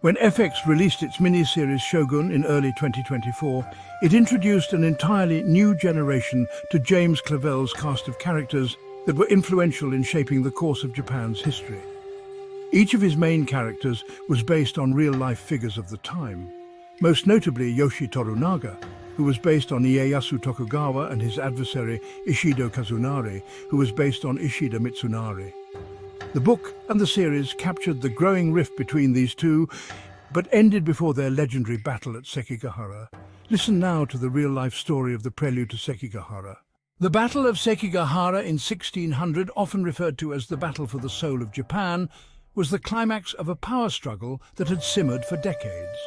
When FX released its miniseries Shogun in early 2024, it introduced an entirely new generation to James Clavell's cast of characters that were influential in shaping the course of Japan's history. Each of his main characters was based on real-life figures of the time, most notably Yoshi Torunaga, who was based on Ieyasu Tokugawa, and his adversary Ishido Kazunari, who was based on Ishida Mitsunari. The book and the series captured the growing rift between these two, but ended before their legendary battle at Sekigahara. Listen now to the real-life story of the prelude to Sekigahara. The Battle of Sekigahara in 1600, often referred to as the Battle for the Soul of Japan, was the climax of a power struggle that had simmered for decades.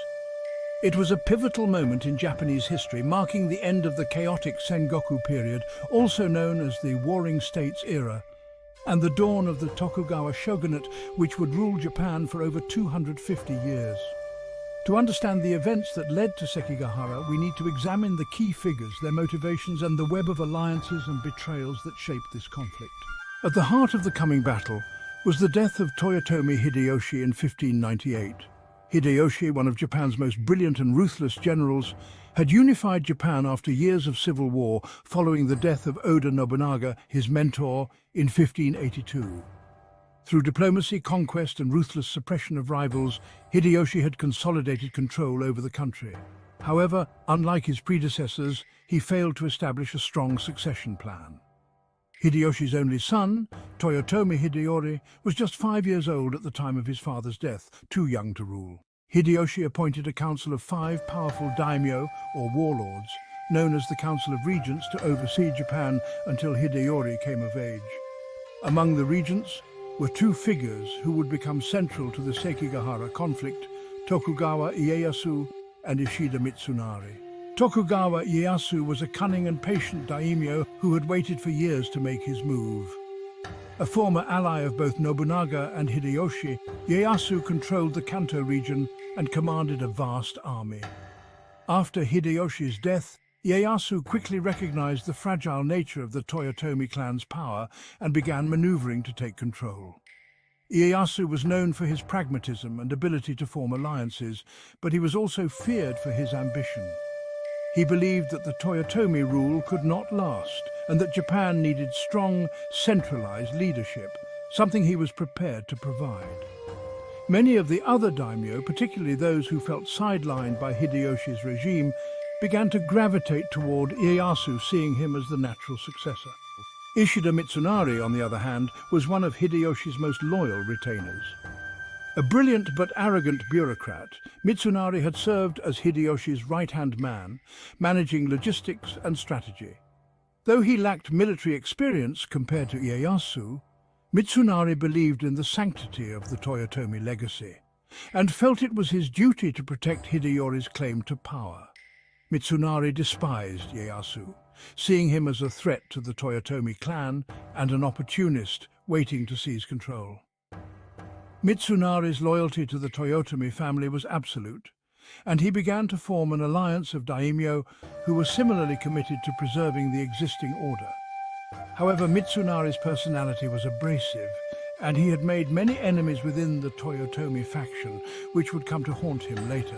It was a pivotal moment in Japanese history, marking the end of the chaotic Sengoku period, also known as the Warring States era, and the dawn of the Tokugawa shogunate, which would rule Japan for over 250 years. To understand the events that led to Sekigahara, we need to examine the key figures, their motivations, and the web of alliances and betrayals that shaped this conflict. At the heart of the coming battle was the death of Toyotomi Hideyoshi in 1598. Hideyoshi, one of Japan's most brilliant and ruthless generals, had unified Japan after years of civil war following the death of Oda Nobunaga, his mentor, in 1582. Through diplomacy, conquest, and ruthless suppression of rivals, Hideyoshi had consolidated control over the country. However, unlike his predecessors, he failed to establish a strong succession plan. Hideyoshi's only son, Toyotomi Hideyori, was just 5 years old at the time of his father's death, too young to rule. Hideyoshi appointed a council of 5 powerful daimyo, or warlords, known as the Council of Regents, to oversee Japan until Hideyori came of age. Among the regents were 2 figures who would become central to the Sekigahara conflict: Tokugawa Ieyasu and Ishida Mitsunari. Tokugawa Ieyasu was a cunning and patient daimyo who had waited for years to make his move. A former ally of both Nobunaga and Hideyoshi, Ieyasu controlled the Kanto region and commanded a vast army. After Hideyoshi's death, Ieyasu quickly recognized the fragile nature of the Toyotomi clan's power and began maneuvering to take control. Ieyasu was known for his pragmatism and ability to form alliances, but he was also feared for his ambition. He believed that the Toyotomi rule could not last, and that Japan needed strong, centralized leadership, something he was prepared to provide. Many of the other daimyo, particularly those who felt sidelined by Hideyoshi's regime, began to gravitate toward Ieyasu, seeing him as the natural successor. Ishida Mitsunari, on the other hand, was one of Hideyoshi's most loyal retainers. A brilliant but arrogant bureaucrat, Mitsunari had served as Hideyoshi's right-hand man, managing logistics and strategy. Though he lacked military experience compared to Ieyasu, Mitsunari believed in the sanctity of the Toyotomi legacy, and felt it was his duty to protect Hideyori's claim to power. Mitsunari despised Ieyasu, seeing him as a threat to the Toyotomi clan and an opportunist waiting to seize control. Mitsunari's loyalty to the Toyotomi family was absolute, and he began to form an alliance of daimyo who were similarly committed to preserving the existing order. However, Mitsunari's personality was abrasive, and he had made many enemies within the Toyotomi faction, which would come to haunt him later.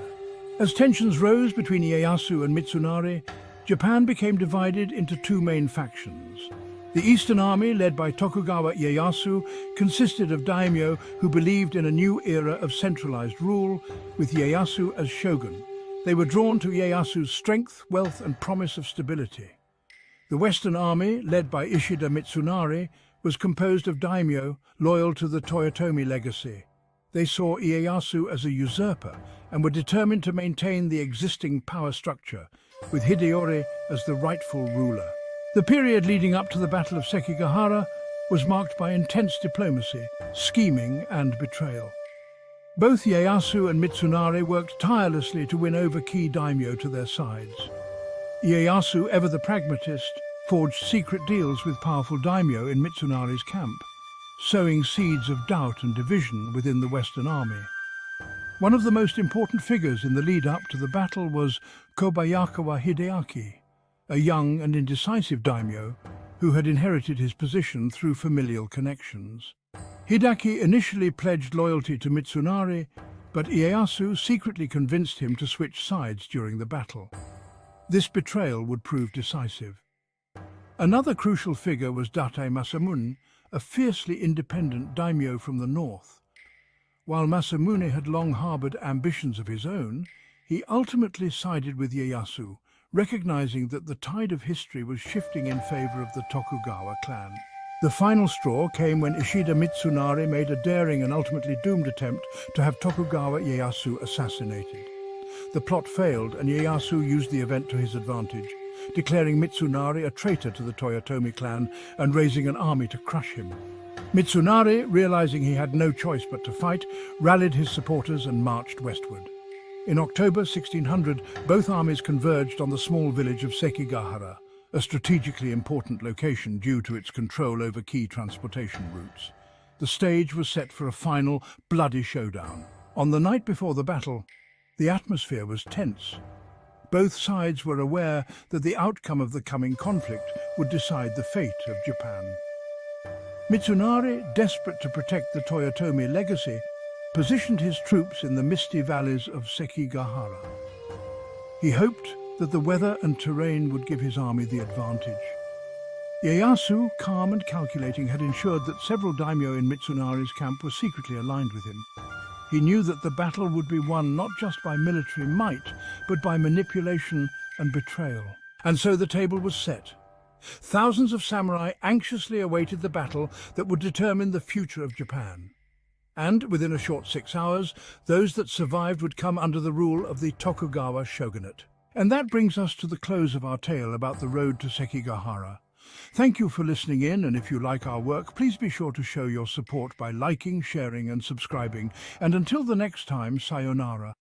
As tensions rose between Ieyasu and Mitsunari, Japan became divided into 2 main factions. The Eastern Army, led by Tokugawa Ieyasu, consisted of daimyo who believed in a new era of centralized rule, with Ieyasu as shogun. They were drawn to Ieyasu's strength, wealth, and promise of stability. The Western Army, led by Ishida Mitsunari, was composed of daimyo loyal to the Toyotomi legacy. They saw Ieyasu as a usurper and were determined to maintain the existing power structure, with Hideyori as the rightful ruler. The period leading up to the Battle of Sekigahara was marked by intense diplomacy, scheming, and betrayal. Both Ieyasu and Mitsunari worked tirelessly to win over key daimyo to their sides. Ieyasu, ever the pragmatist, forged secret deals with powerful daimyo in Mitsunari's camp, sowing seeds of doubt and division within the Western Army. One of the most important figures in the lead-up to the battle was Kobayakawa Hideaki, a young and indecisive daimyo who had inherited his position through familial connections. Hideaki initially pledged loyalty to Mitsunari, but Ieyasu secretly convinced him to switch sides during the battle. This betrayal would prove decisive. Another crucial figure was Date Masamune, a fiercely independent daimyo from the north. While Masamune had long harbored ambitions of his own, he ultimately sided with Ieyasu, recognizing that the tide of history was shifting in favor of the Tokugawa clan. The final straw came when Ishida Mitsunari made a daring and ultimately doomed attempt to have Tokugawa Ieyasu assassinated. The plot failed, and Ieyasu used the event to his advantage, declaring Mitsunari a traitor to the Toyotomi clan and raising an army to crush him. Mitsunari, realizing he had no choice but to fight, rallied his supporters and marched westward. In October 1600, both armies converged on the small village of Sekigahara, a strategically important location due to its control over key transportation routes. The stage was set for a final, bloody showdown. On the night before the battle, the atmosphere was tense. Both sides were aware that the outcome of the coming conflict would decide the fate of Japan. Mitsunari, desperate to protect the Toyotomi legacy, positioned his troops in the misty valleys of Sekigahara. He hoped that the weather and terrain would give his army the advantage. Ieyasu, calm and calculating, had ensured that several daimyo in Mitsunari's camp were secretly aligned with him. He knew that the battle would be won not just by military might, but by manipulation and betrayal. And so the table was set. Thousands of samurai anxiously awaited the battle that would determine the future of Japan. And within a short 6 hours, those that survived would come under the rule of the Tokugawa shogunate. And that brings us to the close of our tale about the road to Sekigahara. Thank you for listening in, and if you like our work, please be sure to show your support by liking, sharing and subscribing. And until the next time, sayonara.